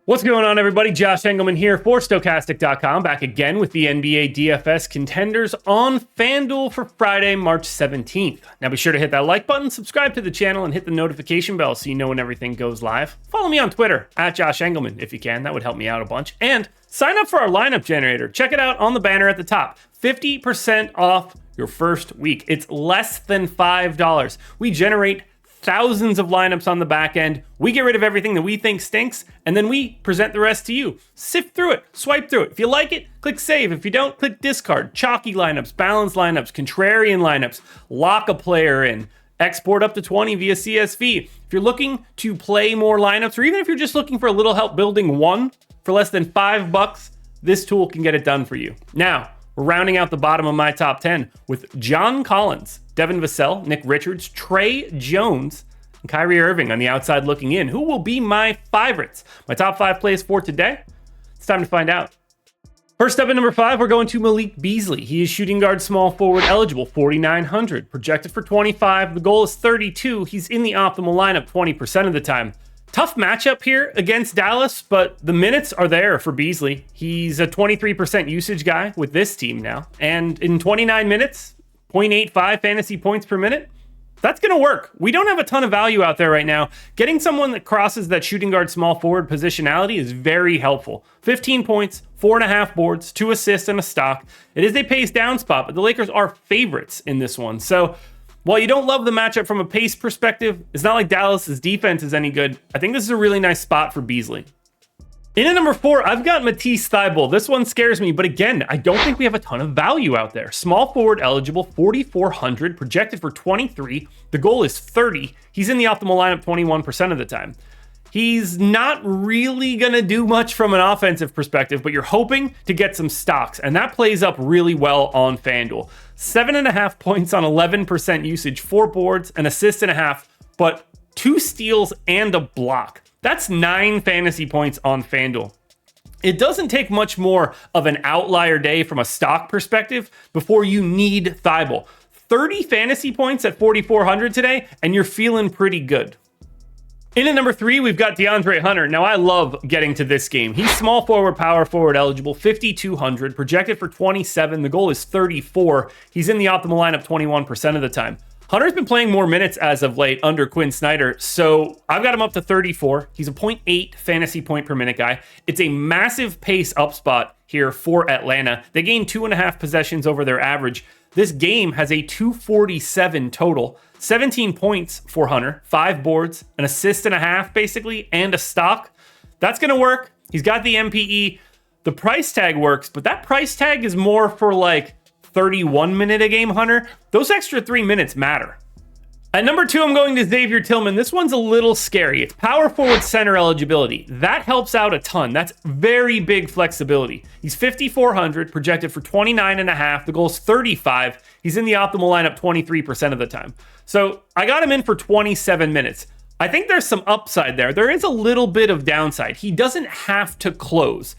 What's going on, everybody? Josh Engleman here for Stokastic.com, back again with the NBA DFS contenders on FanDuel for Friday, March 17th. Now be sure to hit that like button, subscribe to the channel, and hit the notification bell so you know when everything goes live. Follow me on Twitter, @Josh Engleman, if you can. That would help me out a bunch. And sign up for our lineup generator. Check it out on the banner at the top. 50% off your first week. It's less than $5. We generate thousands of lineups on the back end. We get rid of everything that we think stinks, and then we present the rest to you. Sift through it, swipe through it. If you like it, click save. If you don't, click discard. Chalky lineups, balanced lineups, contrarian lineups, lock a player in, export up to 20 via CSV. If you're looking to play more lineups, or even if you're just looking for a little help building one for less than $5, this tool can get it done for you. Now, we're rounding out the bottom of my top 10 with John Collins, Devin Vassell, Nick Richards, Trey Jones, and Kyrie Irving on the outside looking in. Who will be my favorites? My top 5 plays for today? It's time to find out. First up at number 5, we're going to Malik Beasley. He is shooting guard small forward eligible, 4,900, projected for 25. The goal is 32. He's in the optimal lineup 20% of the time. Tough matchup here against Dallas, but the minutes are there for Beasley. He's a 23% usage guy with this team now. And in 29 minutes, 0.85 fantasy points per minute, that's going to work. We don't have a ton of value out there right now. Getting someone that crosses that shooting guard small forward positionality is very helpful. 15 points, 4.5 boards, 2 assists, and a stock. It is a pace down spot, but the Lakers are favorites in this one. So while you don't love the matchup from a pace perspective, it's not like Dallas's defense is any good. I think this is a really nice spot for Beasley. In at number 4, I've got Matisse Thybulle. This one scares me, but again, I don't think we have a ton of value out there. Small forward eligible, 4,400, projected for 23. The goal is 30. He's in the optimal lineup 21% of the time. He's not really going to do much from an offensive perspective, but you're hoping to get some stocks, and that plays up really well on FanDuel. 7.5 points on 11% usage, 4 boards, an assist and a half, but 2 steals and a block. That's 9 fantasy points on FanDuel. It doesn't take much more of an outlier day from a stock perspective before you need Thybulle. 30 fantasy points at 4,400 today, and you're feeling pretty good. In at number 3, we've got DeAndre Hunter. Now, I love getting to this game. He's small forward, power forward eligible, 5,200, projected for 27. The goal is 34. He's in the optimal lineup 21% of the time. Hunter's been playing more minutes as of late under Quinn Snyder, so I've got him up to 34. He's a 0.8 fantasy point per minute guy. It's a massive pace up spot here for Atlanta. They gained 2.5 possessions over their average. This game has a 247 total, 17 points for Hunter, 5 boards, an assist and a half basically, and a stock. That's going to work. He's got the MPE. The price tag works, but that price tag is more for like 31 minute a game Hunter. Those extra 3 minutes matter. At number 2, I'm going to Xavier Tillman. This one's a little scary. It's power forward center eligibility. That helps out a ton. That's very big flexibility. He's 5,400, projected for 29.5. The goal's 35. He's in the optimal lineup 23% of the time. So I got him in for 27 minutes. I think there's some upside there. There is a little bit of downside. He doesn't have to close.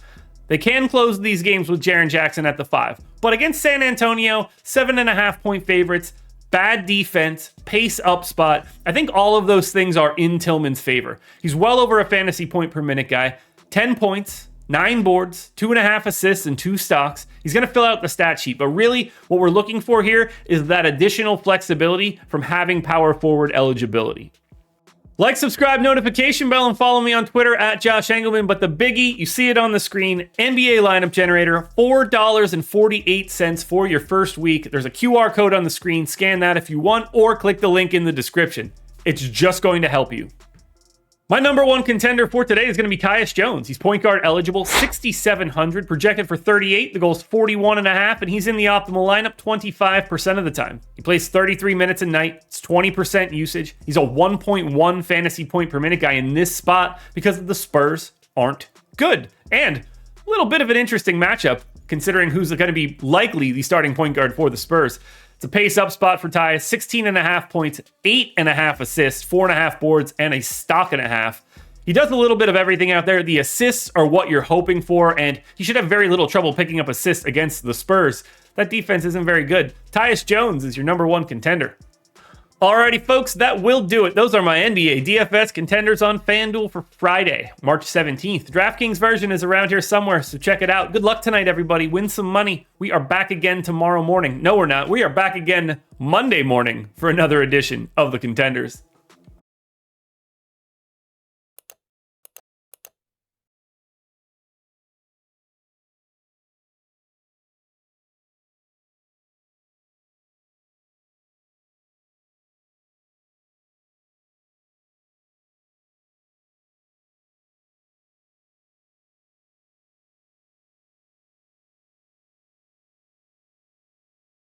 They can close these games with Jaren Jackson at the 5. But against San Antonio, 7.5 point favorites, bad defense, pace up spot. I think all of those things are in Tillman's favor. He's well over a fantasy point per minute guy. 10 points, 9 boards, 2.5 assists, and 2 stocks. He's going to fill out the stat sheet. But really, what we're looking for here is that additional flexibility from having power forward eligibility. Like, subscribe, notification bell, and follow me on Twitter @Josh Engleman. But the biggie, you see it on the screen, NBA lineup generator, $4.48 for your first week. There's a QR code on the screen. Scan that if you want, or click the link in the description. It's just going to help you. My number 1 contender for today is going to be Tyus Jones. He's point guard eligible, 6,700, projected for 38. The goal's 41.5, and he's in the optimal lineup 25% of the time. He plays 33 minutes a night. It's 20% usage. He's a 1.1 fantasy point per minute guy in this spot because the Spurs aren't good. And a little bit of an interesting matchup considering who's going to be likely the starting point guard for the Spurs. It's a pace up spot for Tyus, 16.5 points, 8.5 assists, 4.5 boards, and a stock and a half. He does a little bit of everything out there. The assists are what you're hoping for, and he should have very little trouble picking up assists against the Spurs. That defense isn't very good. Tyus Jones is your number 1 contender. Alrighty, folks, that will do it. Those are my NBA DFS contenders on FanDuel for Friday, March 17th. DraftKings version is around here somewhere, so check it out. Good luck tonight, everybody. Win some money. We are back again tomorrow morning. No, we're not. We are back again Monday morning for another edition of the Contenders.